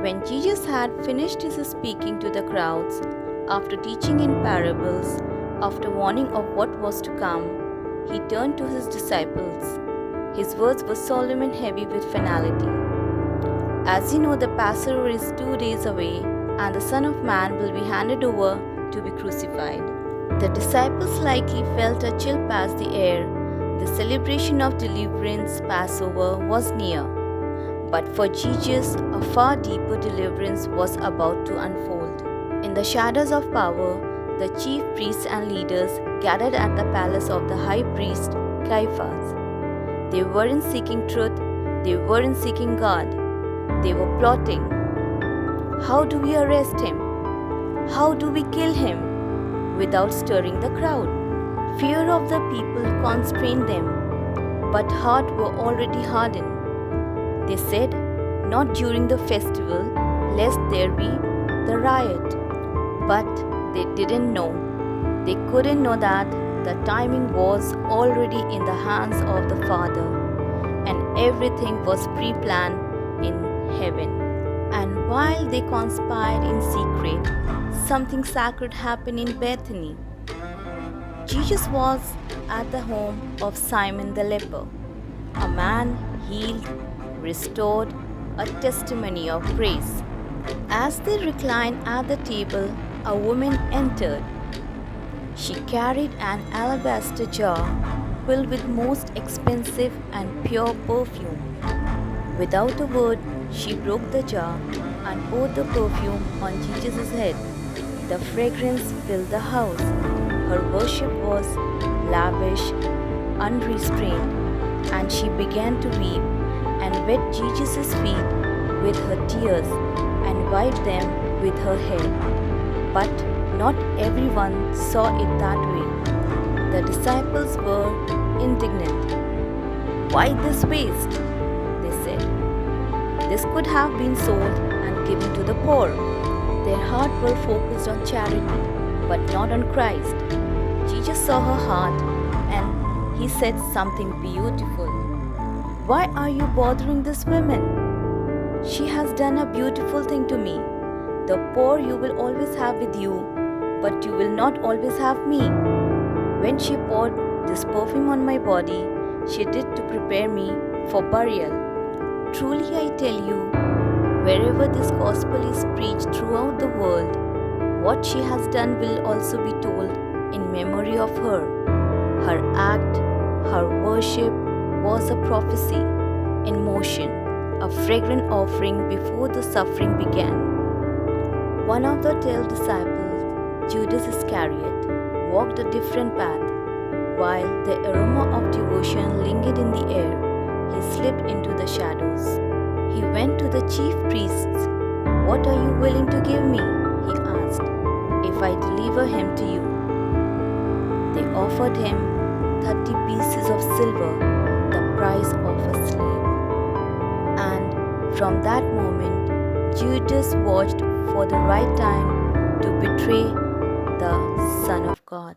When Jesus had finished his speaking to the crowds, after teaching in parables, after warning of what was to come, he turned to his disciples. His words were solemn and heavy with finality. As you know, the Passover is 2 days away, and the Son of Man will be handed over to be crucified. The disciples likely felt a chill pass the air. The celebration of deliverance, Passover, was near. But for Jesus, a far deeper deliverance was about to unfold. In the shadows of power, the chief priests and leaders gathered at the palace of the high priest Caiaphas. They weren't seeking truth, they weren't seeking God. They were plotting. How do we arrest him? How do we kill him without stirring the crowd? Fear of the people constrained them, but hearts were already hardened. They said, "Not during the festival, lest there be the riot." But they didn't know. They couldn't know that the timing was already in the hands of the Father, and everything was pre-planned in heaven. And while they conspired in secret, something sacred happened in Bethany. Jesus was at the home of Simon the leper, a man healed, restored, a testimony of praise. As they reclined at the table, a woman entered. She carried an alabaster jar filled with most expensive and pure perfume. Without a word, she broke the jar and poured the perfume on Jesus' head. The fragrance filled the house. Her worship was lavish, unrestrained, and she began to weep and wet Jesus' feet with her tears and wiped them with her hair. But not everyone saw it that way. The disciples were indignant. "Why this waste?" they said. "This could have been sold and given to the poor." Their hearts were focused on charity, but not on Christ. Jesus saw her heart and he said something beautiful. "Why are you bothering this woman? She has done a beautiful thing to me. The poor you will always have with you, but you will not always have me. When she poured this perfume on my body, she did to prepare me for burial. Truly I tell you, wherever this gospel is preached throughout the world, what she has done will also be told in memory of her." Her act, her worship was a prophecy in motion, a fragrant offering before the suffering began. One of the 12 disciples, Judas Iscariot, walked a different path. While the aroma of devotion lingered in the air, he slipped into the shadows. He went to the chief priests. "What are you willing to give me?" he asked, "if I deliver him to you?" They offered him 30 pieces of silver, the price of a slave. And from that moment, Judas watched for the right time to betray the Son of God.